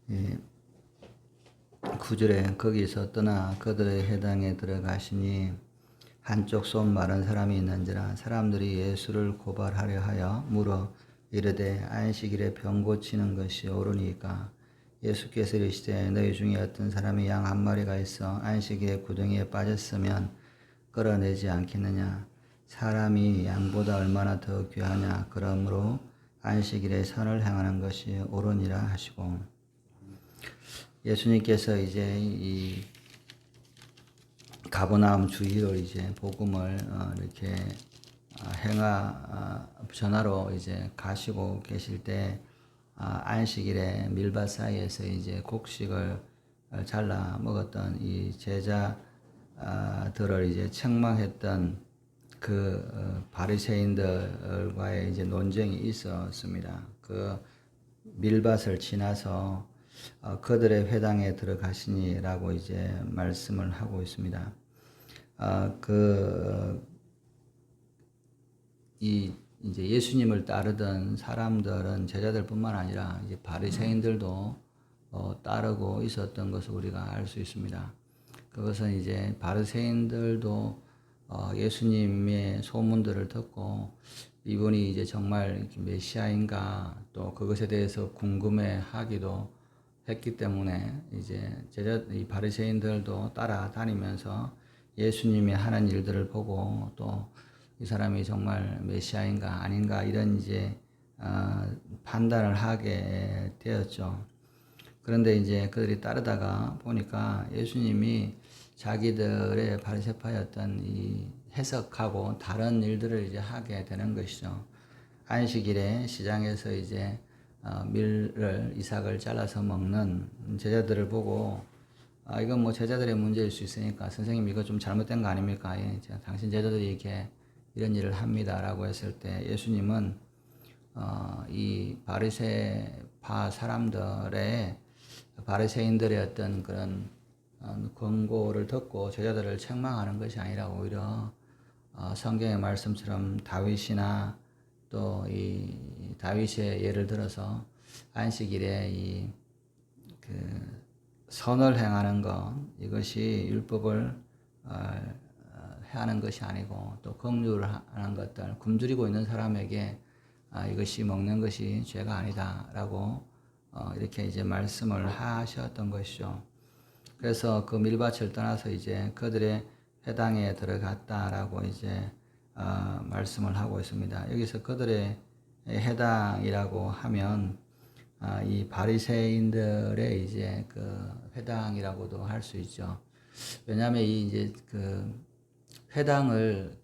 이 9절에 거기서 떠나 그들의 회당에 들어가시니 한쪽 손 마른 사람이 있는지라 사람들이 예수를 고발하려 하여 물어 이르되 안식일에 병 고치는 것이 옳으니까 예수께서 이르시되 너희 중에 어떤 사람이 양 한 마리가 있어 안식일에 구덩이에 빠졌으면 끌어내지 않겠느냐. 사람이 양보다 얼마나 더 귀하냐. 그러므로 안식일에 선을 행하는 것이 옳으니라 하시고, 예수님께서 이제 이 가버나움 주위를 이제 복음을 이렇게 전하러 이제 가시고 계실 때 안식일에 밀밭 사이에서 이제 곡식을 잘라 먹었던 이 제자들을 이제 책망했던 그 바리새인들과의 이제 논쟁이 있었습니다. 그 밀밭을 지나서 그들의 회당에 들어가시니라고 이제 말씀을 하고 있습니다. 이제 예수님을 따르던 사람들은 제자들뿐만 아니라 이제 바리새인들도 따르고 있었던 것을 우리가 알 수 있습니다. 그것은 이제 바리새인들도 예수님의 소문들을 듣고 이분이 이제 정말 메시아인가 또 그것에 대해서 궁금해하기도 했기 때문에 이제 이 바리새인들도 따라다니면서 예수님이 하는 일들을 보고 또 이 사람이 정말 메시아인가 아닌가 이런 이제 판단을 하게 되었죠. 그런데 이제 그들이 따르다가 보니까 예수님이 자기들의 바리새파였던 이 해석하고 다른 일들을 이제 하게 되는 것이죠. 안식일에 시장에서 이제 이삭을 잘라서 먹는 제자들을 보고 이건 뭐 제자들의 문제일 수 있으니까 선생님 이거 좀 잘못된 거 아닙니까? 예, 당신 제자들이 이렇게 이런 일을 합니다라고 했을 때 예수님은 이 바리새파 사람들의 바리새인들의 어떤 그런 권고를 듣고 제자들을 책망하는 것이 아니라 오히려 성경의 말씀처럼 다윗이나 또 이 다윗의 예를 들어서 안식일에 그 선을 행하는 것 이것이 율법을 하는 것이 아니고 또 긍휼을 하는 것들 굶주리고 있는 사람에게 이것이 먹는 것이 죄가 아니다라고 이렇게 이제 말씀을 하셨던 것이죠. 그래서 그 밀밭을 떠나서 이제 그들의 회당에 들어갔다라고 이제 말씀을 하고 있습니다. 여기서 그들의 회당이라고 하면 이 바리새인들의 이제 그 회당이라고도 할 수 있죠. 왜냐하면 이 이제 그 회당을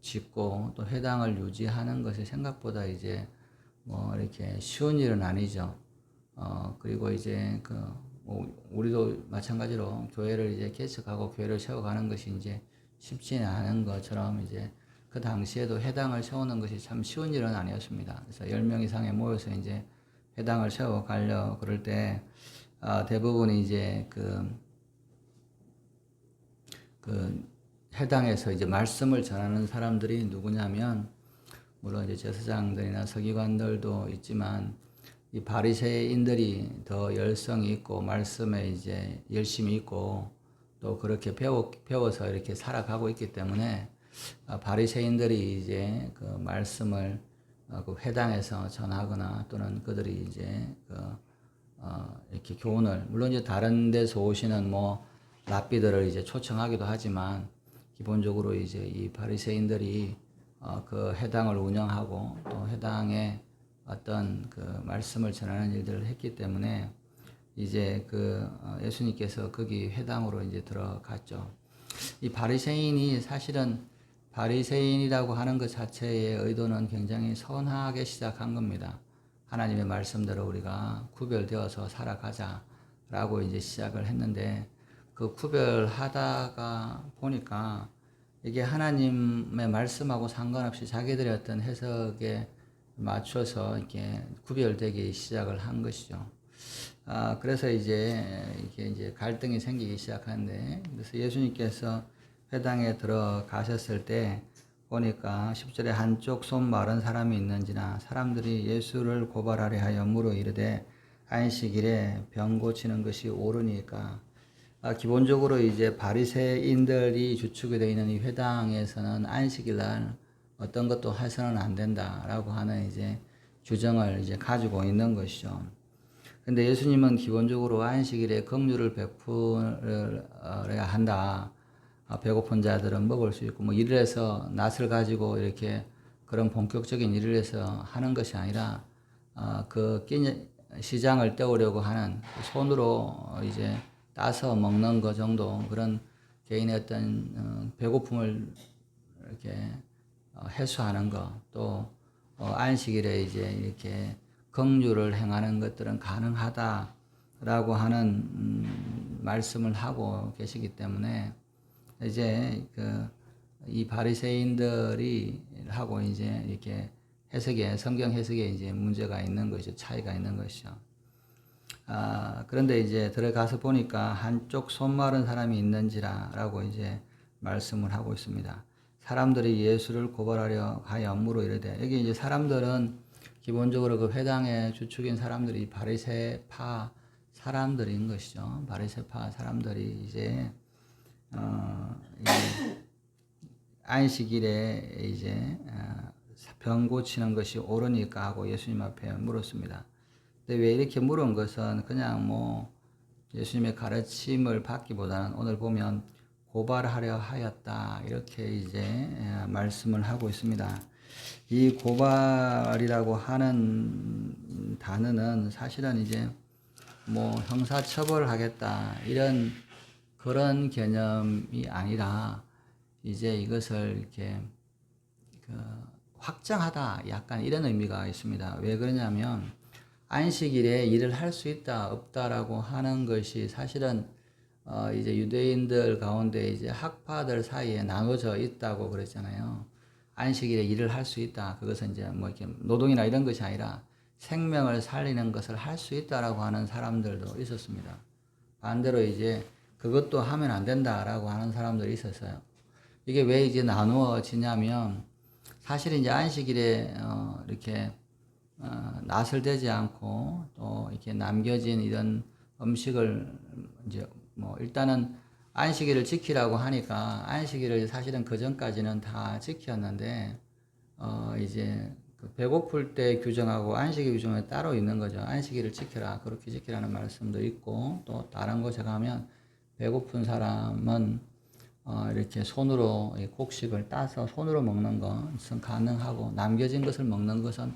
짓고 또 회당을 유지하는 것이 생각보다 이제 뭐 이렇게 쉬운 일은 아니죠. 그리고 이제 우리도 마찬가지로 교회를 이제 개척하고 교회를 세워가는 것이 이제 쉽지는 않은 것처럼 이제 그 당시에도 회당을 세우는 것이 참 쉬운 일은 아니었습니다. 그래서 10명 이상에 모여서 이제 회당을 세워가려 그럴 때 대부분이 이제 그 회당에서 이제 말씀을 전하는 사람들이 누구냐면 물론 이제 제사장들이나 서기관들도 있지만 이 바리새인들이 더 열성이 있고 말씀에 이제 열심히 있고 또 그렇게 배워서 이렇게 살아가고 있기 때문에 바리새인들이 이제 그 말씀을 그 회당에서 전하거나 또는 그들이 이제 이렇게 교훈을 물론 이제 다른 데서 오시는 뭐 랍비들을 이제 초청하기도 하지만 기본적으로 이제 이 바리새인들이 그 회당을 운영하고 또 회당에 어떤 그 말씀을 전하는 일들을 했기 때문에 이제 예수님께서 거기 회당으로 이제 들어갔죠. 이 바리새인이 사실은 바리새인이라고 하는 것 자체의 의도는 굉장히 선하게 시작한 겁니다. 하나님의 말씀대로 우리가 구별되어서 살아가자라고 이제 시작을 했는데 그 구별하다가 보니까 이게 하나님의 말씀하고 상관없이 자기들의 어떤 해석에 맞춰서 이렇게 구별되기 시작을 한 것이죠. 그래서 이게 이제 갈등이 생기기 시작하는데, 그래서 예수님께서 회당에 들어가셨을 때 보니까 10절에 한쪽 손 마른 사람이 있는지나 사람들이 예수를 고발하려 하여 물어 이르되 안식일에 병 고치는 것이 옳으니까. 기본적으로 이제 바리새인들이 주축이 되어 있는 이 회당에서는 안식일 날 어떤 것도 해서는 안 된다라고 하는 이제 규정을 이제 가지고 있는 것이죠. 근데 예수님은 기본적으로 안식일에 긍휼을 베풀어야 한다. 배고픈 자들은 먹을 수 있고, 뭐 일을 해서 낫을 가지고 이렇게 그런 본격적인 일을 해서 하는 것이 아니라, 그 시장을 때우려고 하는 손으로 이제 따서 먹는 것 정도, 그런 개인의 어떤 배고픔을 이렇게 해소하는 것, 또 안식일에 이제 이렇게 긍휼을 행하는 것들은 가능하다라고 하는 말씀을 하고 계시기 때문에 이제 이 바리새인들이 하고 이제 이렇게 성경 해석에 이제 문제가 있는 것이죠. 차이가 있는 것이죠. 그런데 이제 들어가서 보니까 한쪽 손 마른 사람이 있는지라라고 이제 말씀을 하고 있습니다. 사람들이 예수를 고발하려 하여 물어 이르되, 여기 이제 사람들은 기본적으로 그 회당의 주축인 사람들이 바리새파 사람들인 것이죠. 바리새파 사람들이 이제 안식일에 이제 병 고치는 것이 옳으니까 하고 예수님 앞에 물었습니다. 근데 왜 이렇게 물은 것은 그냥 뭐 예수님의 가르침을 받기보다는 오늘 보면 고발하려 하였다, 이렇게 이제 말씀을 하고 있습니다. 이 고발이라고 하는 단어는 사실은 이제 뭐 형사처벌하겠다 이런 그런 개념이 아니라 이제 이것을 이렇게 확장하다, 약간 이런 의미가 있습니다. 왜 그러냐면 안식일에 일을 할 수 있다 없다라고 하는 것이 사실은 이제 유대인들 가운데 이제 학파들 사이에 나눠져 있다고 그랬잖아요. 안식일에 일을 할 수 있다. 그것은 이제 뭐 이렇게 노동이나 이런 것이 아니라 생명을 살리는 것을 할 수 있다라고 하는 사람들도 있었습니다. 반대로 이제 그것도 하면 안 된다라고 하는 사람들이 있었어요. 이게 왜 이제 나누어지냐면, 사실 이제 안식일에 이렇게 낫을 대지 않고 또 이렇게 남겨진 이런 음식을 이제 뭐 일단은 안식일을 지키라고 하니까 안식일을 사실은 그 전까지는 다 지켰는데 이제 그 배고플 때 규정하고 안식일 규정이 따로 있는 거죠. 안식일을 지켜라, 그렇게 지키라는 말씀도 있고, 또 다른 곳에 가면 배고픈 사람은 이렇게 손으로 곡식을 따서 손으로 먹는 것은 가능하고 남겨진 것을 먹는 것은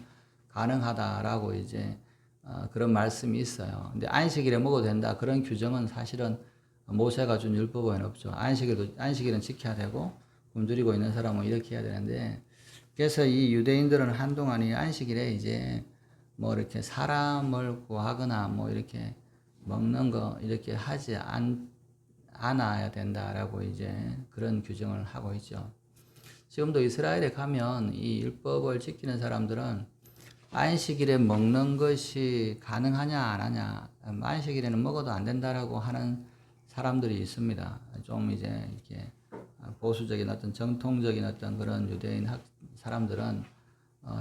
가능하다라고 이제 그런 말씀이 있어요. 근데 안식일에 먹어도 된다, 그런 규정은 사실은 모세가 준 율법에는 없죠. 안식일은 지켜야 되고 굶주리고 있는 사람은 이렇게 해야 되는데, 그래서 이 유대인들은 한동안 이 안식일에 이제 뭐 이렇게 사람을 구하거나 뭐 이렇게 먹는 거 이렇게 하지 않아야 된다라고 이제 그런 규정을 하고 있죠. 지금도 이스라엘에 가면 이 율법을 지키는 사람들은 안식일에 먹는 것이 가능하냐 안 하냐, 안식일에는 먹어도 안 된다라고 하는 사람들이 있습니다. 좀 이제 이렇게 보수적인 어떤 정통적인 어떤 그런 유대인 사람들은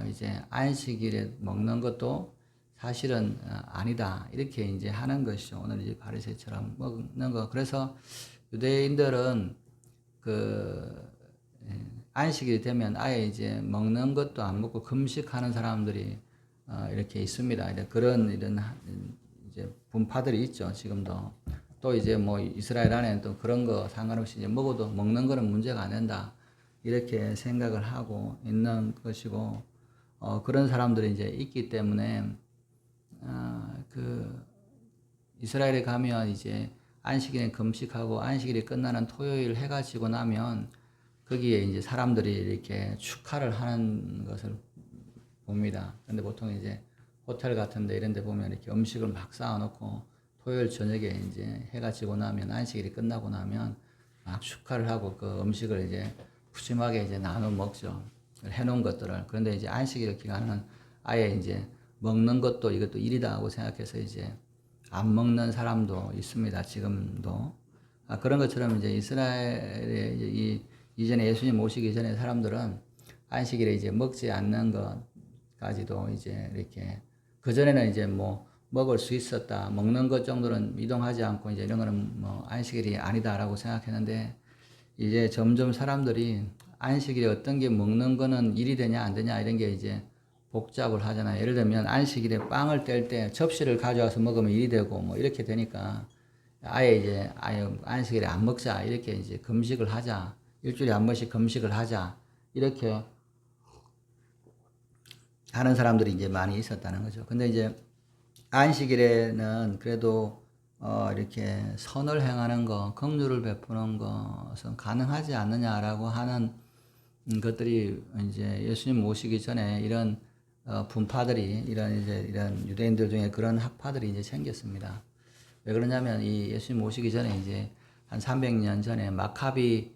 이제 안식일에 먹는 것도 사실은 아니다, 이렇게 이제 하는 것이죠. 오늘 이제 바리새처럼 먹는 거. 그래서 유대인들은 그 안식일이 되면 아예 이제 먹는 것도 안 먹고 금식하는 사람들이 이렇게 있습니다. 이런 이제 분파들이 있죠, 지금도. 또 이제 뭐 이스라엘 안에는 또 그런 거 상관없이 이제 먹어도 먹는 거는 문제가 안 된다, 이렇게 생각을 하고 있는 것이고, 그런 사람들이 이제 있기 때문에 그 이스라엘에 가면 이제 안식일에 금식하고 안식일이 끝나는 토요일 해가 지고 나면 거기에 이제 사람들이 이렇게 축하를 하는 것을 봅니다. 근데 보통 이제 호텔 같은 데 이런 데 보면 이렇게 음식을 막 쌓아놓고 토요일 저녁에 이제 해가 지고 나면 안식일이 끝나고 나면 막 축하를 하고 그 음식을 이제 푸짐하게 이제 나눠 먹죠. 해놓은 것들을. 그런데 이제 안식일 기간은 아예 이제 먹는 것도 이것도 일이다 하고 생각해서 이제 안 먹는 사람도 있습니다. 지금도. 그런 것처럼 이제 이스라엘에 이제 이전에 예수님 오시기 전에 사람들은 안식일에 이제 먹지 않는 것까지도 이제 이렇게, 그전에는 이제 뭐 먹을 수 있었다. 먹는 것 정도는 이동하지 않고 이제 이런 거는 뭐 안식일이 아니다라고 생각했는데 이제 점점 사람들이 안식일에 어떤 게 먹는 거는 일이 되냐 안 되냐 이런 게 이제 복잡을 하잖아요. 예를 들면 안식일에 빵을 뗄 때 접시를 가져와서 먹으면 일이 되고 뭐 이렇게 되니까 아예 안식일에 안 먹자 이렇게 이제 금식을 하자. 일주일에 한 번씩 금식을 하자. 이렇게 하는 사람들이 이제 많이 있었다는 거죠. 근데 이제 안식일에는 그래도 이렇게 선을 행하는 거, 긍휼을 베푸는 것은 가능하지 않느냐라고 하는 것들이 이제 예수님 오시기 전에 이런 분파들이 이런 유대인들 중에 그런 학파들이 이제 생겼습니다. 왜 그러냐면 이 예수님 오시기 전에 이제 한 300년 전에 마카비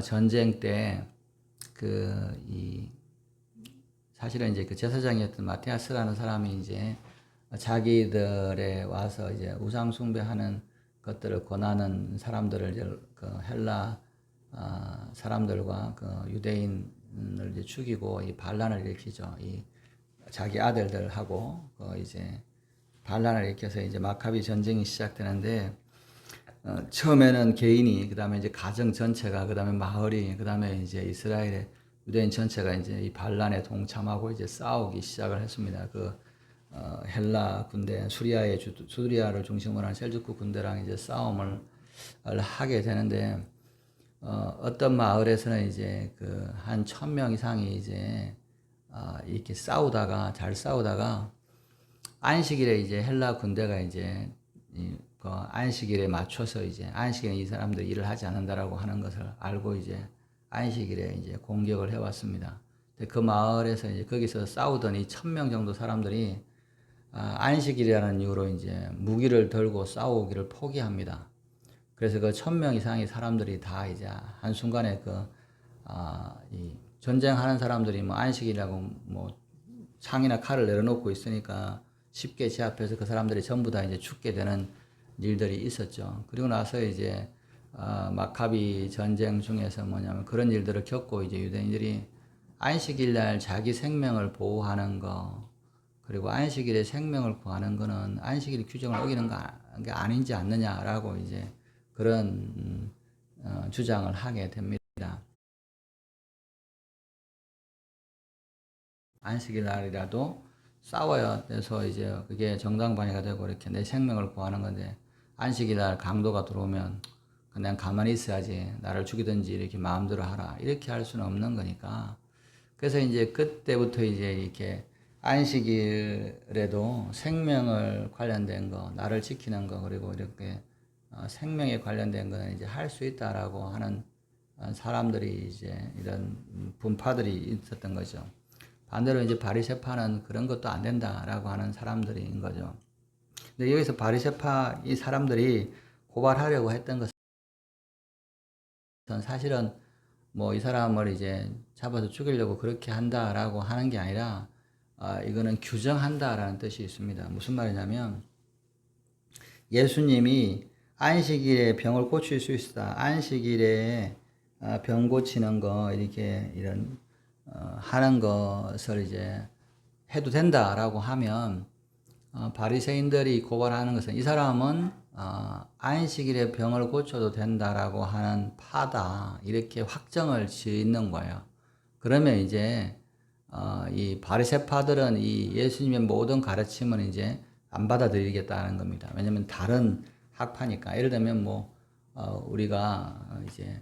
전쟁 때 사실은 이제 그 제사장이었던 마티아스라는 사람이 이제 자기들에 와서 이제 우상 숭배하는 것들을 권하는 사람들을 이제 그 헬라 사람들과 그 유대인을 이제 죽이고 이 반란을 일으키죠. 이 자기 아들들하고 이제 반란을 일으켜서 이제 마카비 전쟁이 시작되는데 처음에는 개인이, 그 다음에 이제 가정 전체가, 그 다음에 마을이, 그 다음에 이제 이스라엘의 유대인 전체가 이제 이 반란에 동참하고 이제 싸우기 시작을 했습니다. 헬라 군대, 수리아를 중심으로 한 셀주크 군대랑 이제 싸움을 하게 되는데, 어떤 마을에서는 이제 한 1000명 이상이 이제 이렇게 잘 싸우다가 안식일에 이제 헬라 군대가 이제 안식일에 맞춰서 이제 안식일에 이 사람들이 일을 하지 않는다라고 하는 것을 알고 이제 안식일에 이제 공격을 해왔습니다. 그 마을에서 이제 거기서 싸우던 이 1000명 정도 사람들이 안식일이라는 이유로 이제 무기를 들고 싸우기를 포기합니다. 그래서 그 1000명 이상의 사람들이 다 이제 한순간에 이 전쟁하는 사람들이 뭐 안식일이라고 뭐 창이나 칼을 내려놓고 있으니까 쉽게 제 앞에서 그 사람들이 전부 다 이제 죽게 되는 일들이 있었죠. 그리고 나서 이제 마카비 전쟁 중에서 뭐냐면 그런 일들을 겪고 이제 유대인들이 안식일 날 자기 생명을 보호하는 거, 그리고 안식일에 생명을 구하는 거는 안식일 규정을 어기는 게 아닌지 않느냐라고 이제 그런 주장을 하게 됩니다. 안식일 날이라도 싸워야 돼서 이제 그게 정당방위가 되고 이렇게 내 생명을 구하는 건데, 안식일 날 강도가 들어오면 그냥 가만히 있어야지, 나를 죽이든지 이렇게 마음대로 하라 이렇게 할 수는 없는 거니까. 그래서 이제 그때부터 이제 이렇게 안식일에도 생명을 관련된 거, 나를 지키는 거, 그리고 이렇게 생명에 관련된 거는 이제 할 수 있다라고 하는 사람들이 이제 이런 분파들이 있었던 거죠. 반대로 이제 바리새파는 그런 것도 안 된다라고 하는 사람들인 거죠. 근데 여기서 바리새파 이 사람들이 고발하려고 했던 것은 사실은 뭐 이 사람을 이제 잡아서 죽이려고 그렇게 한다라고 하는 게 아니라 이거는 규정한다라는 뜻이 있습니다. 무슨 말이냐면 예수님이 안식일에 병을 고칠 수 있다. 안식일에 병 고치는 거 이렇게 이런 하는 것을 이제 해도 된다라고 하면 바리새인들이 고발하는 것은 이 사람은 안식일에 병을 고쳐도 된다라고 하는 파다 이렇게 확정을 짓는 거예요. 그러면 이제 이 바리새파들은 이 예수님의 모든 가르침은 이제 안 받아들이겠다는 겁니다. 왜냐하면 다른 학파니까. 예를 들면 뭐 우리가 이제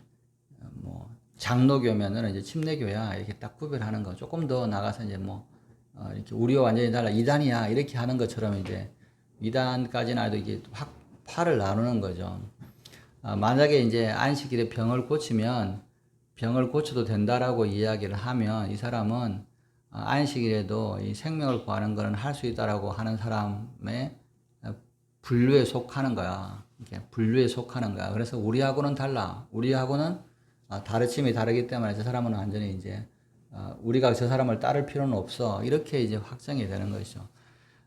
뭐 장로교면은 이제 침례교야 이렇게 딱 구별하는 거. 조금 더 나가서 이제 뭐 이렇게 우리와 완전히 달라 이단이야 이렇게 하는 것처럼 이제 이단까지는 아니도 이게 파를 나누는 거죠. 만약에 이제 안식일에 병을 고치면 병을 고쳐도 된다라고 이야기를 하면 이 사람은 안식일에도 이 생명을 구하는 것은 할 수 있다라고 하는 사람의 분류에 속하는 거야. 이렇게 분류에 속하는 거야. 그래서 우리하고는 달라. 우리하고는 가르침이 다르기 때문에 저 사람은 완전히 이제 우리가 저 사람을 따를 필요는 없어. 이렇게 이제 확정이 되는 것이죠.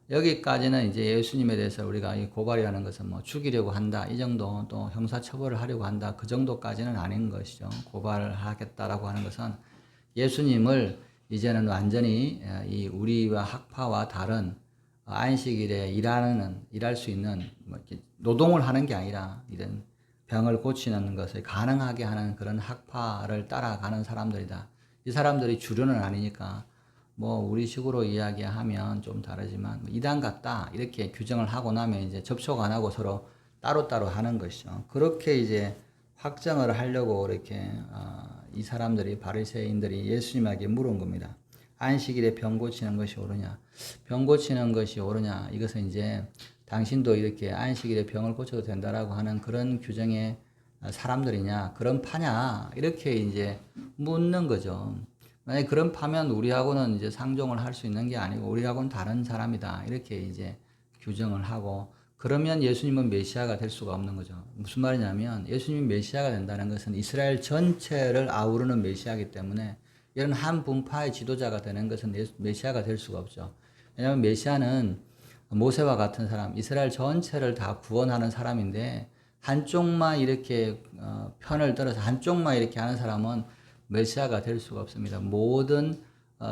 여기까지는 이제 예수님에 대해서 우리가 이 고발이라는 것은 뭐 죽이려고 한다. 이 정도 또 형사처벌을 하려고 한다. 그 정도까지는 아닌 것이죠. 고발을 하겠다라고 하는 것은 예수님을 이제는 완전히 이 우리와 학파와 다른 안식일에 일할 수 있는 뭐 이렇게 노동을 하는 게 아니라 이런 병을 고치는 것을 가능하게 하는 그런 학파를 따라가는 사람들이다. 이 사람들이 주류는 아니니까 뭐 우리식으로 이야기하면 좀 다르지만 뭐 이단 같다 이렇게 규정을 하고 나면 이제 접촉 안 하고 서로 따로따로 하는 것이죠. 그렇게 이제 확정을 하려고 이렇게 이 사람들이 바리새인들이 예수님에게 물은 겁니다. 안식일에 병 고치는 것이 옳으냐? 병 고치는 것이 옳으냐? 이것은 이제 당신도 이렇게 안식일에 병을 고쳐도 된다라고 하는 그런 규정의 사람들이냐? 그런 파냐? 이렇게 이제 묻는 거죠. 만약에 그런 파면 우리하고는 이제 상종을 할 수 있는 게 아니고 우리하고는 다른 사람이다. 이렇게 이제 규정을 하고 그러면 예수님은 메시아가 될 수가 없는 거죠. 무슨 말이냐면 예수님이 메시아가 된다는 것은 이스라엘 전체를 아우르는 메시아이기 때문에 이런 한 분파의 지도자가 되는 것은 메시아가 될 수가 없죠. 왜냐하면 메시아는 모세와 같은 사람, 이스라엘 전체를 다 구원하는 사람인데 한쪽만 이렇게 편을 들어서 한쪽만 이렇게 하는 사람은 메시아가 될 수가 없습니다. 모든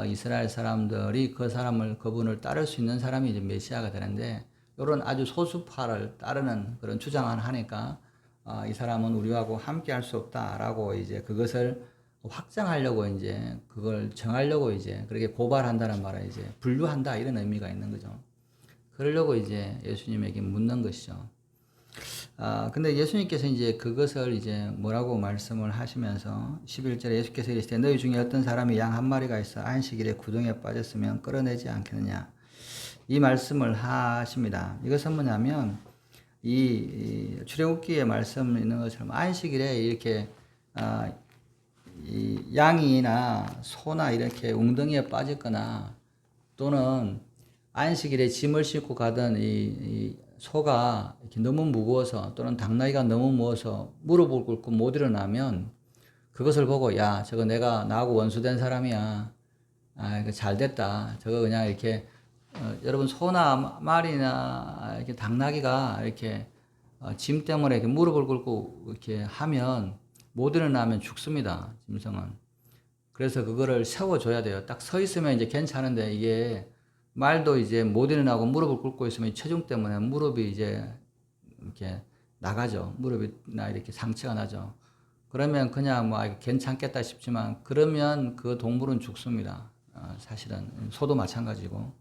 이스라엘 사람들이 그분을 따를 수 있는 사람이 이제 메시아가 되는데 이런 아주 소수파를 따르는 그런 주장을 하니까 이 사람은 우리하고 함께 할 수 없다라고 이제 그것을 확장하려고 이제 그걸 정하려고 이제 그렇게 고발한다는 말은 이제 분류한다 이런 의미가 있는 거죠. 그러려고 이제 예수님에게 묻는 것이죠. 근데 예수님께서 이제 그것을 이제 뭐라고 말씀을 하시면서 11절에 예수께서 이르시되 너희 중에 어떤 사람이 양 한 마리가 있어 안식일에 구덩이에 빠졌으면 끌어내지 않겠느냐. 이 말씀을 하십니다. 이것은 뭐냐면 이 출애굽기에 말씀 있는 것처럼 안식일에 이렇게 이 양이나 소나 이렇게 웅덩이에 빠졌거나 또는 안식일에 짐을 싣고 가던 이 소가 이렇게 너무 무거워서 또는 당나귀가 너무 무거워서 무릎을 꿇고 못 일어나면 그것을 보고 야 저거 내가 나하고 원수된 사람이야. 이거 잘 됐다. 저거 그냥 이렇게 여러분 소나 말이나 이렇게 당나귀가 이렇게 짐 때문에 이렇게 무릎을 꿇고 이렇게 하면 못 일어나면 죽습니다. 짐승은. 그래서 그거를 세워줘야 돼요. 딱 서 있으면 이제 괜찮은데 이게 말도 이제 못 일어나고 무릎을 꿇고 있으면 체중 때문에 무릎이 이제 이렇게 나가죠. 무릎이나 이렇게 상처가 나죠. 그러면 그냥 뭐 괜찮겠다 싶지만 그러면 그 동물은 죽습니다. 사실은 소도 마찬가지고.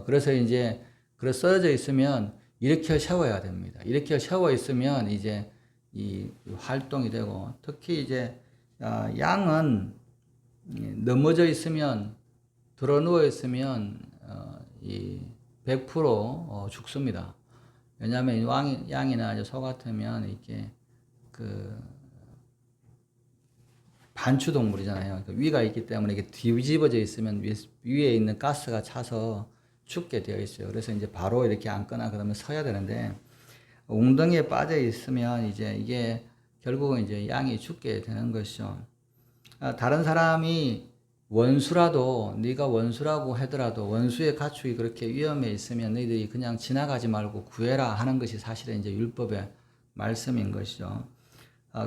그래서 이제 그래 쓰러져 있으면 일으켜 세워야 됩니다. 일으켜 세워 있으면 이제 이 활동이 되고 특히 이제 양은 넘어져 있으면 들어 누워 있으면 이 100% 죽습니다. 왜냐하면 양이나 소 같으면 이렇게 그 반추동물이잖아요. 위가 있기 때문에 이게 뒤집어져 있으면 위에 있는 가스가 차서 죽게 되어 있어요. 그래서 이제 바로 이렇게 앉거나 그러면 서야 되는데 웅덩이에 빠져 있으면 이제 이게 결국은 이제 양이 죽게 되는 것이죠. 다른 사람이 원수라도 네가 원수라고 하더라도 원수의 가축이 그렇게 위험에 있으면 너희들이 그냥 지나가지 말고 구해라 하는 것이 사실은 이제 율법의 말씀인 것이죠.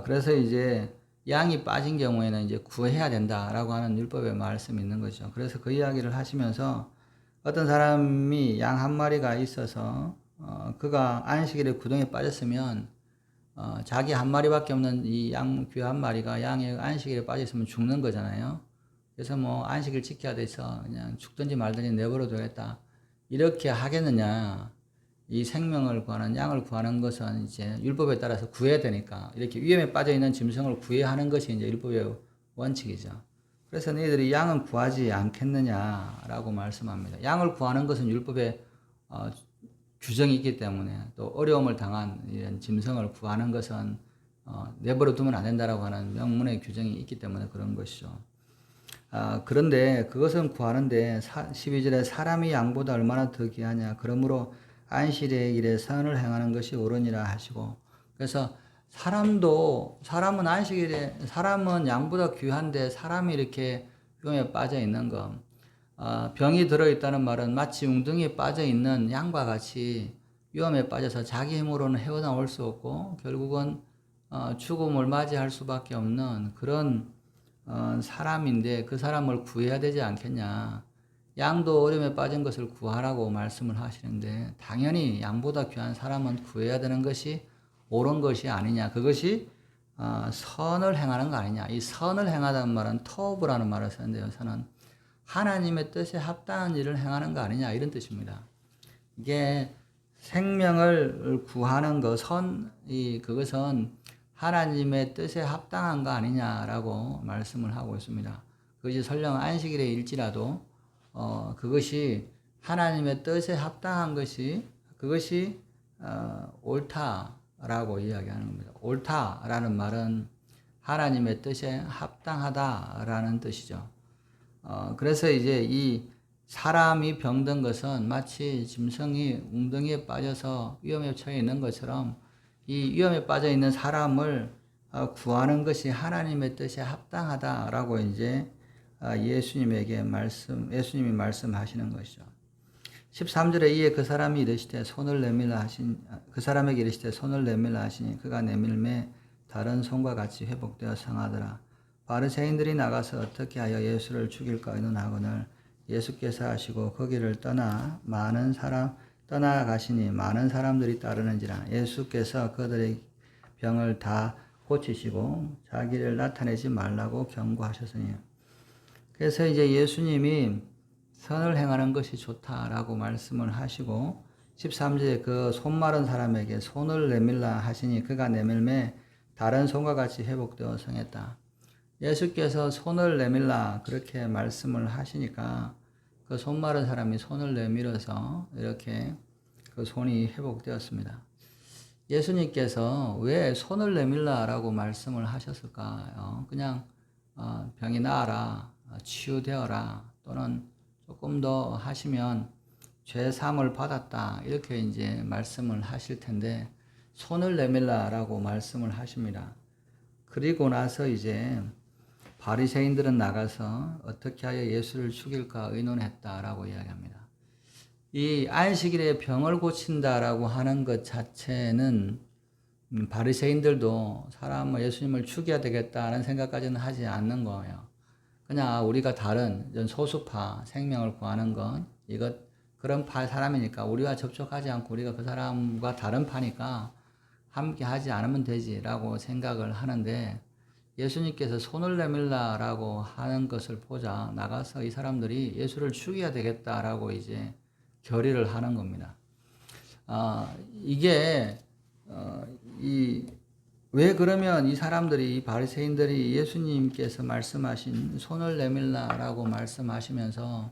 그래서 이제 양이 빠진 경우에는 이제 구해야 된다라고 하는 율법의 말씀이 있는 거죠. 그래서 그 이야기를 하시면서 어떤 사람이 양 한 마리가 있어서 그가 안식일에 구덩이에 빠졌으면 자기 한 마리밖에 없는 이 양 귀 한 마리가 양의 안식일에 빠졌으면 죽는 거잖아요. 그래서 뭐 안식일 지켜야 돼서 그냥 죽든지 말든지 내버려 둬야겠다. 이렇게 하겠느냐. 이 생명을 구하는 양을 구하는 것은 이제 율법에 따라서 구해야 되니까 이렇게 위험에 빠져 있는 짐승을 구해야 하는 것이 이제 율법의 원칙이죠. 그래서 너희들이 양은 구하지 않겠느냐라고 말씀합니다. 양을 구하는 것은 율법의 규정이 있기 때문에 또 어려움을 당한 이런 짐승을 구하는 것은 내버려 두면 안 된다라고 하는 명문의 규정이 있기 때문에 그런 것이죠. 그런데 그것은 구하는데 12절에 사람이 양보다 얼마나 더 귀하냐. 그러므로 안식일의 일에 선을 행하는 것이 옳으니라 하시고 그래서 사람은 안식일에 사람은 양보다 귀한데 사람이 이렇게 위험에 빠져 있는 것 병이 들어있다는 말은 마치 웅덩이에 빠져있는 양과 같이 위험에 빠져서 자기 힘으로는 헤어나올 수 없고 결국은 죽음을 맞이할 수밖에 없는 그런 사람인데 그 사람을 구해야 되지 않겠냐. 양도 어려움에 빠진 것을 구하라고 말씀을 하시는데 당연히 양보다 귀한 사람은 구해야 되는 것이 옳은 것이 아니냐. 그것이 선을 행하는 거 아니냐. 이 선을 행하다는 말은 터브라는 말을 쓰는데요. 저는 하나님의 뜻에 합당한 일을 행하는 거 아니냐 이런 뜻입니다. 이게 생명을 구하는 것, 그것은 하나님의 뜻에 합당한 거 아니냐라고 말씀을 하고 있습니다. 그것이 설령 안식일에 일지라도 그것이 하나님의 뜻에 합당한 것이 그것이 옳다라고 이야기하는 겁니다. 옳다라는 말은 하나님의 뜻에 합당하다라는 뜻이죠. 그래서 이제 이 사람이 병든 것은 마치 짐승이 웅덩이에 빠져서 위험에 처해 있는 것처럼 이 위험에 빠져 있는 사람을 구하는 것이 하나님의 뜻에 합당하다라고 이제 예수님이 말씀하시는 것이죠. 13절에 이에 그 사람이 이르시되 손을 내밀라 하신 그 사람에게 이르시되 손을 내밀라 하시니 그가 내밀매 다른 손과 같이 회복되어 성하더라. 바리새인들이 나가서 어떻게 하여 예수를 죽일까 의논하거늘 예수께서 하시고 거기를 떠나가시니 많은 사람들이 따르는지라. 예수께서 그들의 병을 다 고치시고 자기를 나타내지 말라고 경고하셨으니. 그래서 이제 예수님이 선을 행하는 것이 좋다라고 말씀을 하시고 13절에 그 손 마른 사람에게 손을 내밀라 하시니 그가 내밀매 다른 손과 같이 회복되어 성했다. 예수께서 손을 내밀라 그렇게 말씀을 하시니까 그 손 마른 사람이 손을 내밀어서 이렇게 그 손이 회복되었습니다. 예수님께서 왜 손을 내밀라라고 말씀을 하셨을까요? 그냥 병이 나아라, 치유되어라, 또는 조금 더 하시면 죄 사함을 받았다 이렇게 이제 말씀을 하실 텐데 손을 내밀라라고 말씀을 하십니다. 그리고 나서 이제 바리새인들은 나가서 어떻게 하여 예수를 죽일까 의논했다라고 이야기합니다. 이 안식일에 병을 고친다라고 하는 것 자체는 바리새인들도 예수님을 죽여야 되겠다는 생각까지는 하지 않는 거예요. 그냥 우리가 다른 소수파 생명을 구하는 건 그런 파 사람이니까 우리와 접촉하지 않고 우리가 그 사람과 다른 파니까 함께 하지 않으면 되지라고 생각을 하는데 예수님께서 손을 내밀라라고 하는 것을 보자 나가서 이 사람들이 예수를 죽여야 되겠다라고 이제 결의를 하는 겁니다. 왜 그러면 이 사람들이 바리새인들이 예수님께서 말씀하신 손을 내밀라라고 말씀하시면서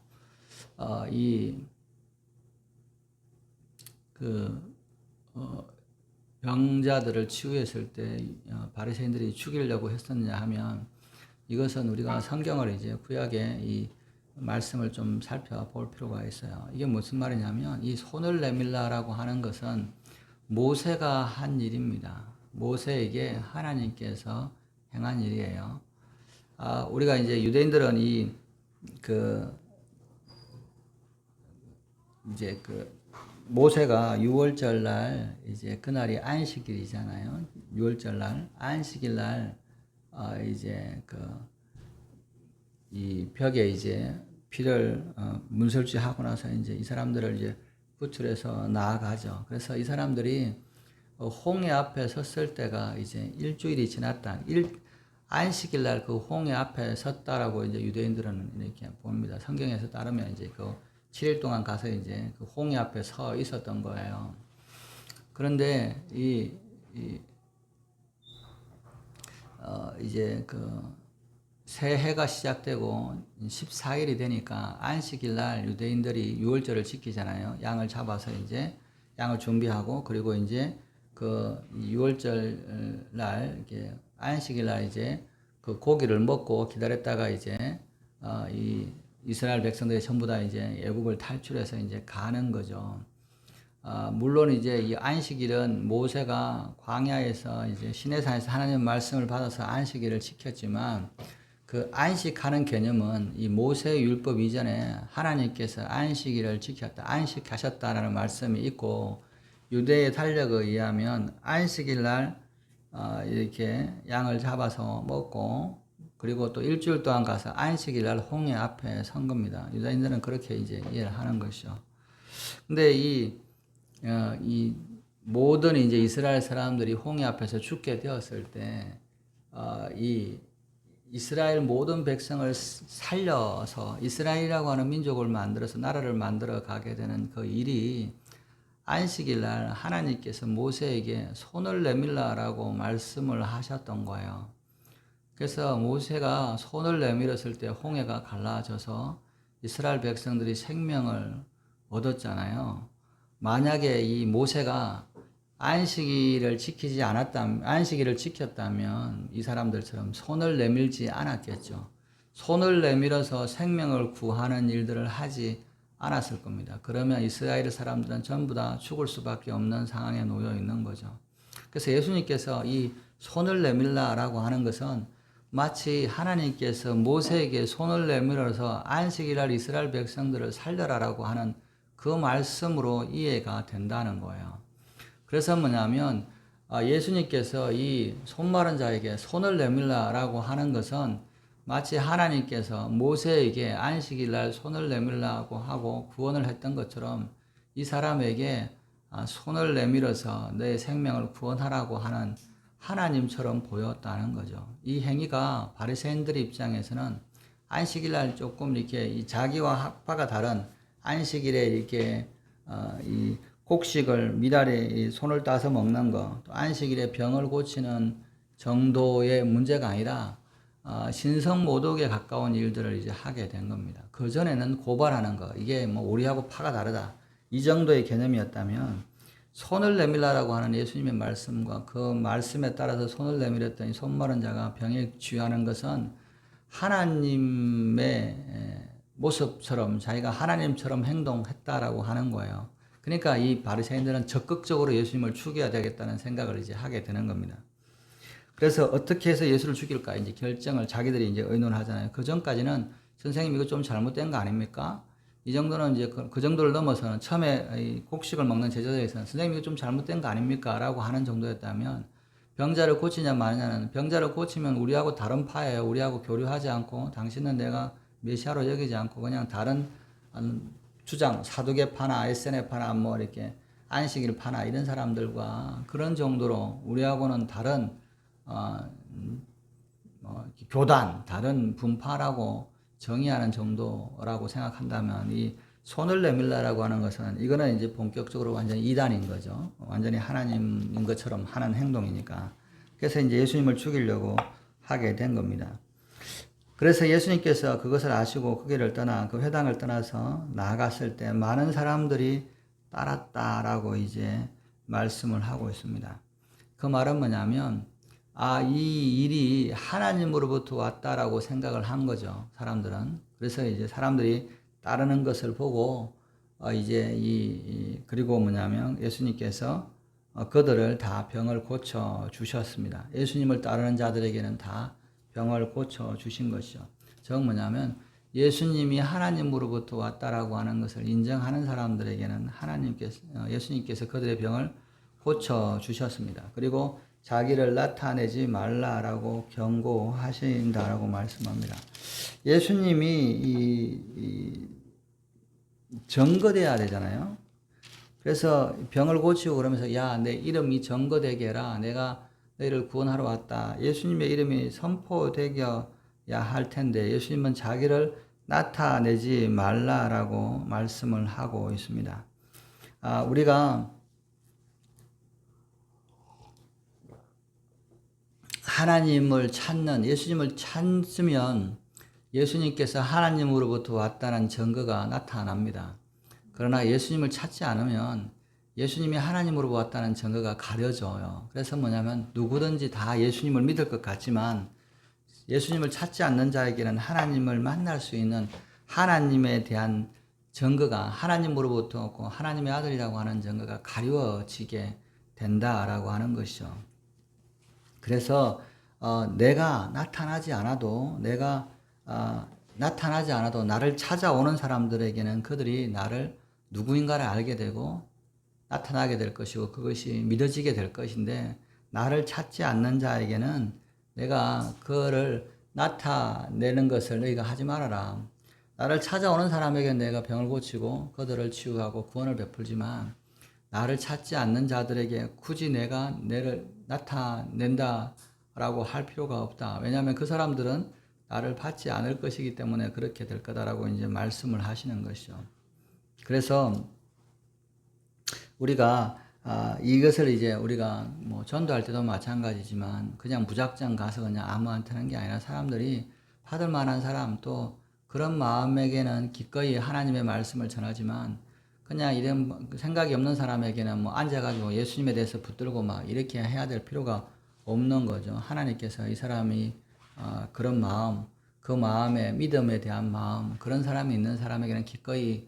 병자들을 치유했을 때 바리새인들이 죽이려고 했었느냐 하면 이것은 우리가 성경을 이제 구약의 이 말씀을 좀 살펴볼 필요가 있어요. 이게 무슨 말이냐면 이 손을 내밀라라고 하는 것은 모세가 한 일입니다. 모세에게 하나님께서 행한 일이에요. 우리가 이제 유대인들은 모세가 6월절 날 이제 그날이 안식일이잖아요. 6월절 날 안식일 날 이 벽에 이제 피를 문설주하고 나서 이제 이 사람들을 이제 구출해서 나아가죠. 그래서 이 사람들이 홍해 앞에 섰을 때가 이제 일주일이 지났다. 안식일 날 그 홍해 앞에 섰다라고 이제 유대인들은 이렇게 봅니다. 성경에서 따르면 이제 그 7일 동안 가서 이제 그 홍해 앞에 서 있었던 거예요. 그런데 이제 새해가 시작되고 14일이 되니까 안식일 날 유대인들이 유월절을 지키잖아요. 양을 잡아서 이제 양을 준비하고 그리고 이제 그 유월절 날 이렇게 안식일 날 이제 그 고기를 먹고 기다렸다가 이제 이 이스라엘 백성들이 전부 다 이제 애굽을 탈출해서 이제 가는 거죠. 물론 이제 이 안식일은 모세가 광야에서 이제 시내산에서 하나님의 말씀을 받아서 안식일을 지켰지만 그 안식하는 개념은 이 모세 율법 이전에 하나님께서 안식일을 지켰다, 안식하셨다라는 말씀이 있고 유대의 달력에 의하면 안식일 날 이렇게 양을 잡아서 먹고 그리고 또 일주일 동안 가서 안식일 날 홍해 앞에 선 겁니다. 유다인들은 그렇게 이제 이해를 하는 것이죠. 근데 이 모든 이제 이스라엘 사람들이 홍해 앞에서 죽게 되었을 때, 이 이스라엘 모든 백성을 살려서 이스라엘이라고 하는 민족을 만들어서 나라를 만들어 가게 되는 그 일이 안식일 날 하나님께서 모세에게 손을 내밀라라고 말씀을 하셨던 거예요. 그래서 모세가 손을 내밀었을 때 홍해가 갈라져서 이스라엘 백성들이 생명을 얻었잖아요. 만약에 이 모세가 안식일을 지켰다면 이 사람들처럼 손을 내밀지 않았겠죠. 손을 내밀어서 생명을 구하는 일들을 하지 않았을 겁니다. 그러면 이스라엘 사람들은 전부 다 죽을 수밖에 없는 상황에 놓여 있는 거죠. 그래서 예수님께서 이 손을 내밀라라고 하는 것은 마치 하나님께서 모세에게 손을 내밀어서 안식일날 이스라엘 백성들을 살려라라고 하는 그 말씀으로 이해가 된다는 거예요. 그래서 뭐냐면 예수님께서 이 손마른 자에게 손을 내밀라라고 하는 것은 마치 하나님께서 모세에게 안식일날 손을 내밀라고 하고 구원을 했던 것처럼 이 사람에게 손을 내밀어서 내 생명을 구원하라고 하는 하나님처럼 보였다는 거죠. 이 행위가 바리새인들 입장에서는 안식일날 조금 이렇게 자기와 학파가 다른 안식일에 이렇게 이 곡식을 미달에 손을 따서 먹는 거, 또 안식일에 병을 고치는 정도의 문제가 아니라 신성모독에 가까운 일들을 이제 하게 된 겁니다. 그 전에는 고발하는 거, 이게 뭐 우리하고 파가 다르다, 이 정도의 개념이었다면 손을 내밀라라고 하는 예수님의 말씀과 그 말씀에 따라서 손을 내밀었더니 손마른 자가 병에 취하는 것은 하나님의 모습처럼 자기가 하나님처럼 행동했다라고 하는 거예요. 그러니까 이 바리새인들은 적극적으로 예수님을 죽여야 되겠다는 생각을 이제 하게 되는 겁니다. 그래서 어떻게 해서 예수를 죽일까 이제 결정을 자기들이 이제 의논하잖아요. 그 전까지는 선생님 이거 좀 잘못된 거 아닙니까? 이 정도는 이제 그 정도를 넘어서는 처음에 곡식을 먹는 제자들에서는 선생님 이거 좀 잘못된 거 아닙니까? 라고 하는 정도였다면 병자를 고치냐 마냐는 병자를 고치면 우리하고 다른 파예요. 우리하고 교류하지 않고 당신은 내가 메시아로 여기지 않고 그냥 다른 주장, 사두개파나 SNF파나 뭐 이렇게 안식일파나 이런 사람들과 그런 정도로 우리하고는 다른 교단, 다른 분파라고 정의하는 정도라고 생각한다면 이 손을 내밀라라고 하는 것은 이거는 이제 본격적으로 완전히 이단인 거죠. 완전히 하나님인 것처럼 하는 행동이니까. 그래서 이제 예수님을 죽이려고 하게 된 겁니다. 그래서 예수님께서 그것을 아시고 그 길을 떠나 그 회당을 떠나서 나아갔을 때 많은 사람들이 따랐다라고 이제 말씀을 하고 있습니다. 그 말은 뭐냐면 이 일이 하나님으로부터 왔다라고 생각을 한 거죠. 사람들은. 그래서 이제 사람들이 따르는 것을 보고 이제 그리고 뭐냐면 예수님께서 그들을 다 병을 고쳐 주셨습니다. 예수님을 따르는 자들에게는 다 병을 고쳐 주신 것이죠. 즉 뭐냐면 예수님이 하나님으로부터 왔다라고 하는 것을 인정하는 사람들에게는 예수님께서 그들의 병을 고쳐 주셨습니다. 그리고 자기를 나타내지 말라라고 경고하신다라고 말씀합니다. 예수님이 정거돼야 되잖아요. 그래서 병을 고치고 그러면서 야, 내 이름이 정거되게 해라. 내가 너희를 구원하러 왔다. 예수님의 이름이 선포되겨야 할 텐데 예수님은 자기를 나타내지 말라라고 말씀을 하고 있습니다. 우리가 하나님을 찾는, 예수님을 찾으면 예수님께서 하나님으로부터 왔다는 증거가 나타납니다. 그러나 예수님을 찾지 않으면 예수님이 하나님으로부터 왔다는 증거가 가려져요. 그래서 뭐냐면 누구든지 다 예수님을 믿을 것 같지만 예수님을 찾지 않는 자에게는 하나님을 만날 수 있는 하나님에 대한 증거가 하나님으로부터 없고 하나님의 아들이라고 하는 증거가 가려지게 된다라고 하는 것이죠. 그래서 내가 나타나지 않아도 나를 찾아오는 사람들에게는 그들이 나를 누구인가를 알게 되고 나타나게 될 것이고 그것이 믿어지게 될 것인데 나를 찾지 않는 자에게는 내가 그를 나타내는 것을 너희가 하지 말아라. 나를 찾아오는 사람에게 내가 병을 고치고 그들을 치유하고 구원을 베풀지만 나를 찾지 않는 자들에게 굳이 내가 내를 나타낸다라고 할 필요가 없다. 왜냐하면 그 사람들은 나를 받지 않을 것이기 때문에 그렇게 될 거다라고 이제 말씀을 하시는 것이죠. 그래서 우리가 이것을 이제 우리가 뭐 전도할 때도 마찬가지지만 그냥 무작정 가서 그냥 아무한테 하는 게 아니라 사람들이 받을 만한 사람 또 그런 마음에게는 기꺼이 하나님의 말씀을 전하지만 그냥 이런 생각이 없는 사람에게는 뭐 앉아가지고 예수님에 대해서 붙들고 막 이렇게 해야 될 필요가 없는 거죠. 하나님께서 이 사람이 그런 마음, 그 마음의 믿음에 대한 마음, 그런 사람이 있는 사람에게는 기꺼이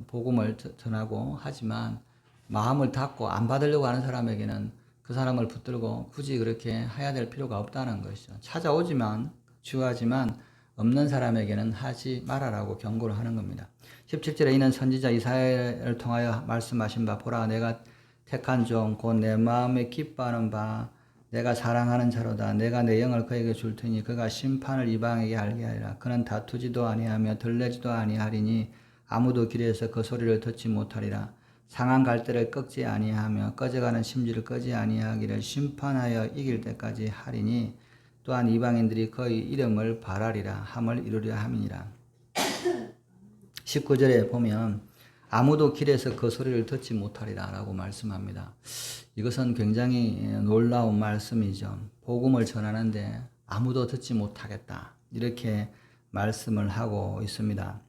복음을 전하고 하지만 마음을 닫고 안 받으려고 하는 사람에게는 그 사람을 붙들고 굳이 그렇게 해야 될 필요가 없다는 것이죠. 찾아오지만 주하지만 없는 사람에게는 하지 말아라고 경고를 하는 겁니다. 17절에 이는 선지자 이사야를 통하여 말씀하신 바 보라 내가 택한 종 곧 내 마음에 기뻐하는 바 내가 사랑하는 자로다. 내가 내 영을 그에게 줄 테니 그가 심판을 이방에게 알게 하리라. 그는 다투지도 아니하며 들레지도 아니하리니 아무도 길에서 그 소리를 듣지 못하리라. 상한 갈대를 꺾지 아니하며 꺼져가는 심지를 끄지 아니하기를 심판하여 이길 때까지 하리니 또한 이방인들이 그의 이름을 바라리라 함을 이루려 함이니라. 19절에 보면 아무도 길에서 그 소리를 듣지 못하리라 라고 말씀합니다. 이것은 굉장히 놀라운 말씀이죠. 복음을 전하는데 아무도 듣지 못하겠다 이렇게 말씀을 하고 있습니다.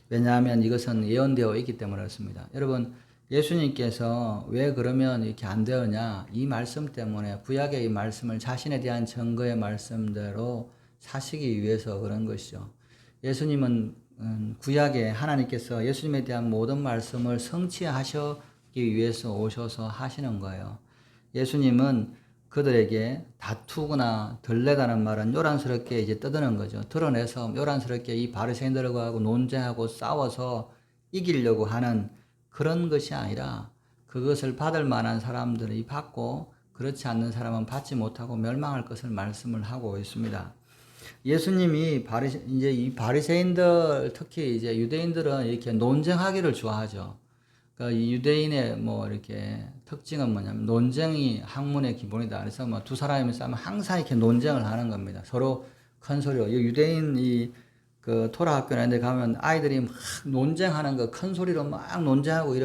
왜냐하면 이것은 예언되어 있기 때문에 그렇습니다. 여러분 예수님께서 왜 그러면 이렇게 안 되었냐 이 말씀 때문에 구약의 이 말씀을 자신에 대한 증거의 말씀대로 사시기 위해서 그런 것이죠. 예수님은 구약에 하나님께서 예수님에 대한 모든 말씀을 성취하시기 위해서 오셔서 하시는 거예요. 예수님은 그들에게 다투거나 들레다는 말은 요란스럽게 이제 떠드는 거죠. 드러내서 요란스럽게 이 바리새인들과 논쟁하고 싸워서 이기려고 하는 그런 것이 아니라 그것을 받을 만한 사람들이 받고 그렇지 않는 사람은 받지 못하고 멸망할 것을 말씀을 하고 있습니다. 예수님이 이제 이 바리새인들 특히 이제 유대인들은 이렇게 논쟁하기를 좋아하죠. 그러니까 이 유대인의 뭐 이렇게 특징은 뭐냐면 논쟁이 학문의 기본이다. 그래서 뭐 두 사람이 싸우면 항상 이렇게 논쟁을 하는 겁니다. 서로 큰 소리로. 유대인 그 토라 학교 이런 데 가면 아이들이 막 논쟁하는 거 큰 소리로 막 논쟁하고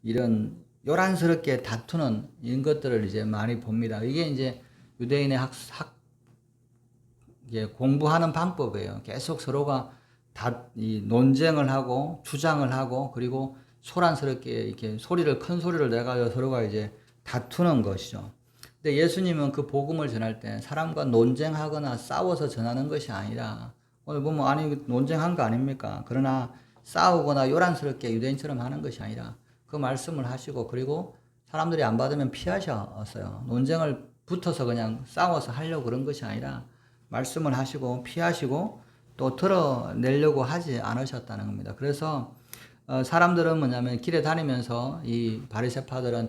이런 요란스럽게 다투는 이런 것들을 이제 많이 봅니다. 이게 이제 유대인의 이게 공부하는 방법이에요. 계속 서로가 이 논쟁을 하고 주장을 하고 그리고 소란스럽게 이렇게 큰 소리를 내가지고 서로가 이제 다투는 것이죠. 근데 예수님은 그 복음을 전할 때 사람과 논쟁하거나 싸워서 전하는 것이 아니라 오늘 보면 아니 논쟁한 거 아닙니까? 그러나 싸우거나 요란스럽게 유대인처럼 하는 것이 아니라 그 말씀을 하시고 그리고 사람들이 안 받으면 피하셨어요. 논쟁을 붙어서 그냥 싸워서 하려고 그런 것이 아니라 말씀을 하시고 피하시고 또 드러내려고 하지 않으셨다는 겁니다. 그래서 사람들은 뭐냐면 길에 다니면서 이 바리새파들은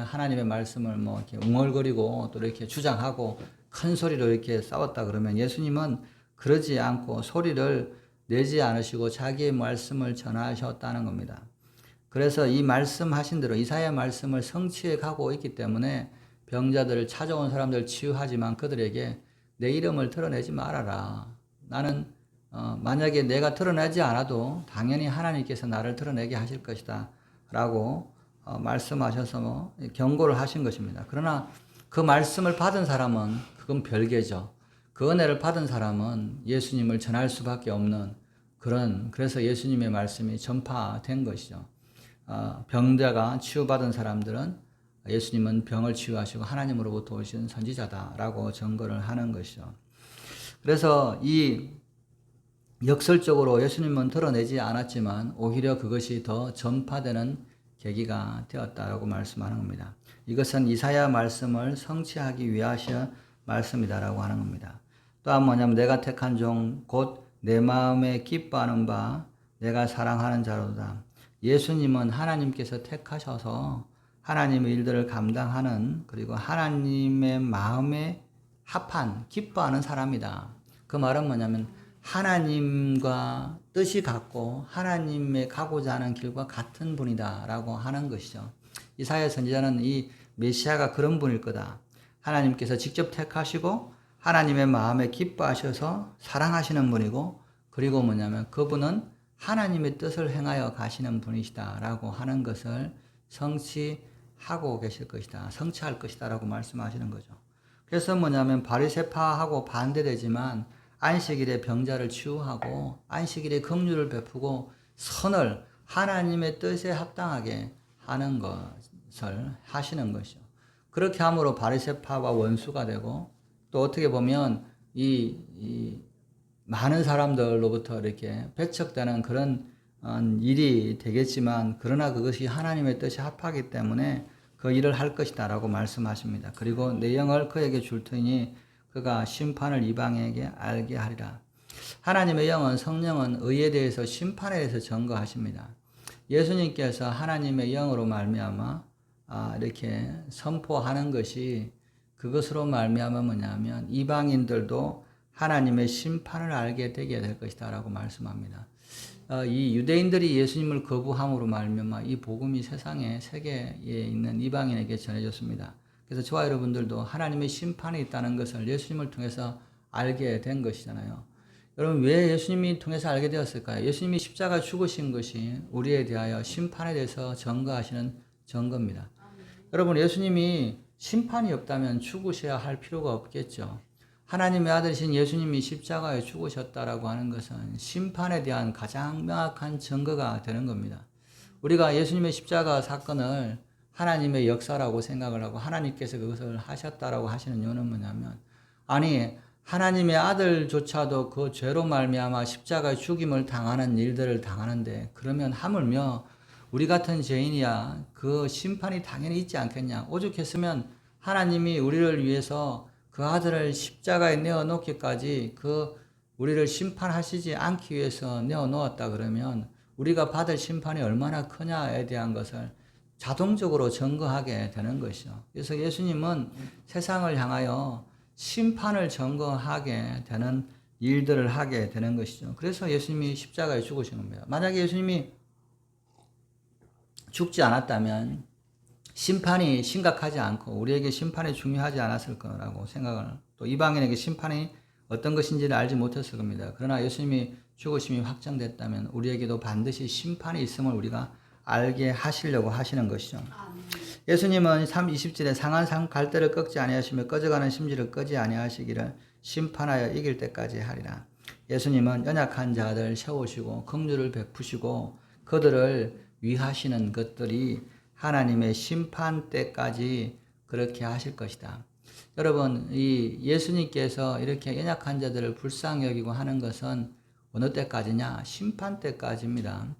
하나님의 말씀을 뭐 이렇게 웅얼거리고 또 이렇게 주장하고 큰 소리로 이렇게 싸웠다 그러면 예수님은 그러지 않고 소리를 내지 않으시고 자기의 말씀을 전하셨다는 겁니다. 그래서 이 말씀하신 대로 이사야 말씀을 성취해 가고 있기 때문에 병자들을 찾아온 사람들 치유하지만 그들에게 내 이름을 드러내지 말아라. 나는 만약에 내가 드러내지 않아도 당연히 하나님께서 나를 드러내게 하실 것이다 라고 말씀하셔서 뭐 경고를 하신 것입니다. 그러나 그 말씀을 받은 사람은 그건 별개죠. 그 은혜를 받은 사람은 예수님을 전할 수밖에 없는 그래서 예수님의 말씀이 전파된 것이죠. 병자가 치유받은 사람들은 예수님은 병을 치유하시고 하나님으로부터 오신 선지자다라고 증거를 하는 것이죠. 그래서 이 역설적으로 예수님은 드러내지 않았지만 오히려 그것이 더 전파되는 계기가 되었다라고 말씀하는 겁니다. 이것은 이사야 말씀을 성취하기 위하여 말씀이다라고 하는 겁니다. 또한 뭐냐면 내가 택한 종 곧 내 마음에 기뻐하는 바 내가 사랑하는 자로다. 예수님은 하나님께서 택하셔서 하나님의 일들을 감당하는 그리고 하나님의 마음에 합한 기뻐하는 사람이다. 그 말은 뭐냐면 하나님과 뜻이 같고 하나님의 가고자 하는 길과 같은 분이다라고 하는 것이죠. 이사야 선지자는 이 메시아가 그런 분일 거다. 하나님께서 직접 택하시고 하나님의 마음에 기뻐하셔서 사랑하시는 분이고, 그리고 뭐냐면 그분은 하나님의 뜻을 행하여 가시는 분이시다라고 하는 것을 성취하고 계실 것이다. 성취할 것이다라고 말씀하시는 거죠. 그래서 뭐냐면 바리새파하고 반대되지만 안식일에 병자를 치유하고 안식일에 긍휼을 베푸고 선을 하나님의 뜻에 합당하게 하는 것을 하시는 것이죠. 그렇게 함으로 바리새파와 원수가 되고, 또 어떻게 보면 이 많은 사람들로부터 이렇게 배척되는 그런 일이 되겠지만, 그러나 그것이 하나님의 뜻이 합하기 때문에 그 일을 할 것이다 라고 말씀하십니다. 그리고 내 영을 그에게 줄 터이니 그가 심판을 이방에게 알게 하리라. 하나님의 영은, 성령은 의에 대해서 심판에 대해서 증거하십니다. 예수님께서 하나님의 영으로 말미암아 이렇게 선포하는 것이, 그것으로 말미암아 뭐냐면 이방인들도 하나님의 심판을 알게 되게 될 것이다 라고 말씀합니다. 이 유대인들이 예수님을 거부함으로 말미암아 이 복음이 세상에, 세계에 있는 이방인에게 전해졌습니다. 그래서 저와 여러분들도 하나님의 심판이 있다는 것을 예수님을 통해서 알게 된 것이잖아요. 여러분, 왜 예수님이 통해서 알게 되었을까요? 예수님이 십자가 죽으신 것이 우리에 대하여 심판에 대해서 증거하시는 증거입니다. 여러분, 예수님이 심판이 없다면 죽으셔야 할 필요가 없겠죠. 하나님의 아들이신 예수님이 십자가에 죽으셨다라고 하는 것은 심판에 대한 가장 명확한 증거가 되는 겁니다. 우리가 예수님의 십자가 사건을 하나님의 역사라고 생각을 하고 하나님께서 그것을 하셨다라고 하시는 이유는 뭐냐면, 아니 하나님의 아들조차도 그 죄로 말미암아 십자가의 죽임을 당하는 일들을 당하는데, 그러면 하물며 우리 같은 죄인이야 그 심판이 당연히 있지 않겠냐. 오죽했으면 하나님이 우리를 위해서 그 아들을 십자가에 내어놓기까지 그 우리를 심판하시지 않기 위해서 내어놓았다 그러면 우리가 받을 심판이 얼마나 크냐에 대한 것을 자동적으로 증거하게 되는 것이죠. 그래서 예수님은 세상을 향하여 심판을 증거하게 되는 일들을 하게 되는 것이죠. 그래서 예수님이 십자가에 죽으신 겁니다. 만약에 예수님이 죽지 않았다면 심판이 심각하지 않고 우리에게 심판이 중요하지 않았을 거라고 생각을, 또 이방인에게 심판이 어떤 것인지를 알지 못했을 겁니다. 그러나 예수님이 죽으심이 확정됐다면 우리에게도 반드시 심판이 있음을 우리가 알게 하시려고 하시는 것이죠. 예수님은 20절에 상한 갈대를 꺾지 아니하시며 꺼져가는 심지를 끄지 아니하시기를 심판하여 이길 때까지 하리라. 예수님은 연약한 자들 세우시고 긍휼을 베푸시고 그들을 위하시는 것들이 하나님의 심판 때까지 그렇게 하실 것이다. 여러분, 이 예수님께서 이렇게 연약한 자들을 불쌍히 여기고 하는 것은 어느 때까지냐? 심판 때까지입니다.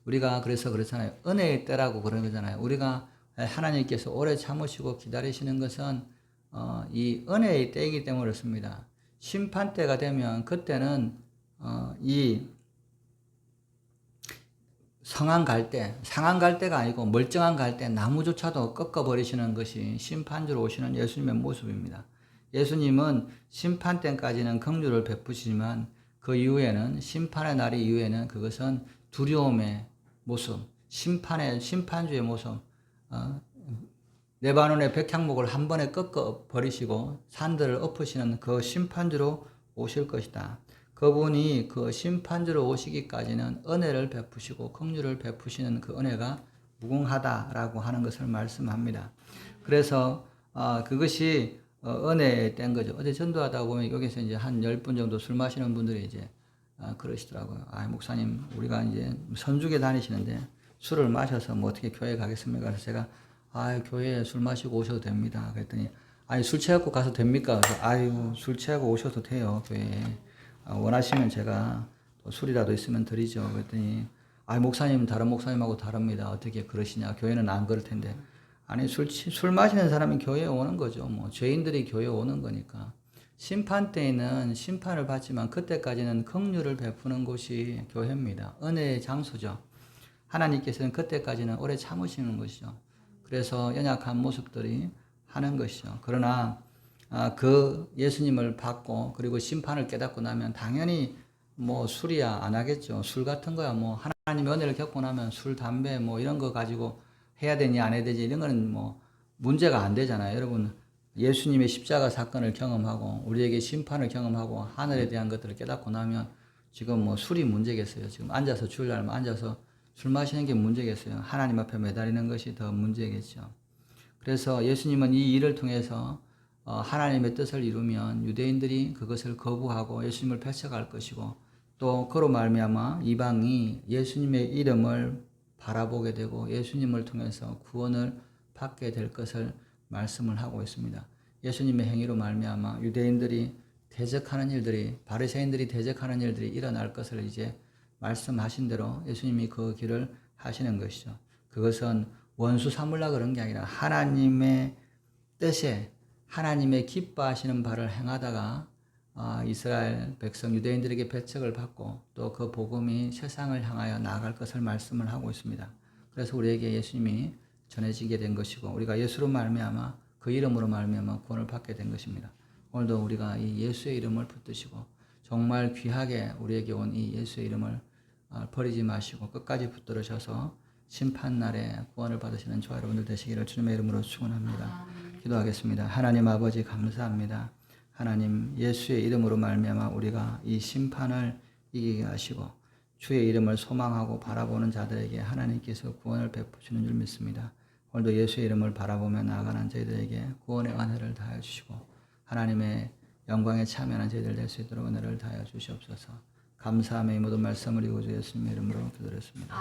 우리가 그래서 그렇잖아요. 은혜의 때라고 그런 거잖아요. 우리가 하나님께서 오래 참으시고 기다리시는 것은 이 은혜의 때이기 때문에 그렇습니다. 심판 때가 되면 그때는 이 상한 갈대가 아니고 멀쩡한 갈대, 나무조차도 꺾어버리시는 것이 심판주로 오시는 예수님의 모습입니다. 예수님은 심판 때까지는 긍휼을 베푸시지만 그 이후에는, 심판의 날이 이후에는 그것은 두려움의 모습, 심판주의 모습, 레바논의 백향목을 한 번에 꺾어버리시고 산들을 엎으시는 그 심판주로 오실 것이다. 그분이 그 심판주로 오시기까지는 은혜를 베푸시고 긍휼을 베푸시는 그 은혜가 무궁하다라고 하는 것을 말씀합니다. 그래서 그것이 은혜의 때인 거죠. 어제 전도하다 보면 여기서 이제 한 10분 정도 술 마시는 분들이 이제 그러시더라고요. 목사님, 우리가 이제 선주교 다니시는데 술을 마셔서 뭐 어떻게 교회 가겠습니까? 그래서 제가 교회에 술 마시고 오셔도 됩니다. 그랬더니 술 취하고 가서 됩니까? 그래서 술 취하고 오셔도 돼요, 교회에. 원하시면 제가 또 술이라도 있으면 드리죠. 그랬더니 목사님은 다른 목사님하고 다릅니다. 어떻게 그러시냐? 교회는 안 그럴 텐데. 술 마시는 사람이 교회에 오는 거죠. 뭐 죄인들이 교회에 오는 거니까. 심판 때에는 심판을 받지만 그때까지는 긍휼을 베푸는 곳이 교회입니다. 은혜의 장소죠. 하나님께서는 그때까지는 오래 참으시는 것이죠. 그래서 연약한 모습들이 하는 것이죠. 그러나 그 예수님을 받고 그리고 심판을 깨닫고 나면 당연히 뭐 술이야 안 하겠죠. 술 같은 거야 뭐 하나님의 은혜를 겪고 나면 술, 담배 뭐 이런 거 가지고 해야 되니 안 해야 되지 이런 거는 뭐 문제가 안 되잖아요. 여러분 예수님의 십자가 사건을 경험하고 우리에게 심판을 경험하고 하늘에 대한 것들을 깨닫고 나면 지금 뭐 술이 문제겠어요. 지금 앉아서 주일날 앉아서 술 마시는 게 문제겠어요. 하나님 앞에 매달리는 것이 더 문제겠죠. 그래서 예수님은 이 일을 통해서 하나님의 뜻을 이루면 유대인들이 그것을 거부하고 예수님을 폐척할 것이고 또 그로 말미암아 이방이 예수님의 이름을 바라보게 되고 예수님을 통해서 구원을 받게 될 것을 말씀을 하고 있습니다. 예수님의 행위로 말미암아 유대인들이 대적하는 일들이 바리새인들이 대적하는 일들이 일어날 것을 이제 말씀하신 대로 예수님이 그 길을 하시는 것이죠. 그것은 원수 삼으려 그런 게 아니라 하나님의 뜻에 하나님의 기뻐하시는 바를 행하다가 이스라엘 백성 유대인들에게 배척을 받고 또 그 복음이 세상을 향하여 나아갈 것을 말씀을 하고 있습니다. 그래서 우리에게 예수님이 전해지게 된 것이고 우리가 예수로 말미암아 그 이름으로 말미암아 구원을 받게 된 것입니다. 오늘도 우리가 이 예수의 이름을 붙드시고 정말 귀하게 우리에게 온 이 예수의 이름을 버리지 마시고 끝까지 붙들으셔서 심판날에 구원을 받으시는 저와 여러분들 되시기를 주님의 이름으로 축원합니다. 기도하겠습니다. 하나님 아버지 감사합니다. 하나님 예수의 이름으로 말미암아 우리가 이 심판을 이기게 하시고 주의 이름을 소망하고 바라보는 자들에게 하나님께서 구원을 베푸시는 줄 믿습니다. 오늘도 예수의 이름을 바라보며 나아가는 저희들에게 구원의 은혜를 다하여 주시고 하나님의 영광에 참여하는 저희들 될 수 있도록 은혜를 다하여 주시옵소서. 감사하며 이 모든 말씀을 이루어주 예수님의 이름으로 기도드렸습니다.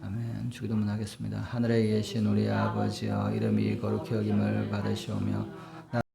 아멘. 주기도문 하겠습니다. 하늘에 계신 우리 아버지여 이름이 거룩히 여김을 받으시오며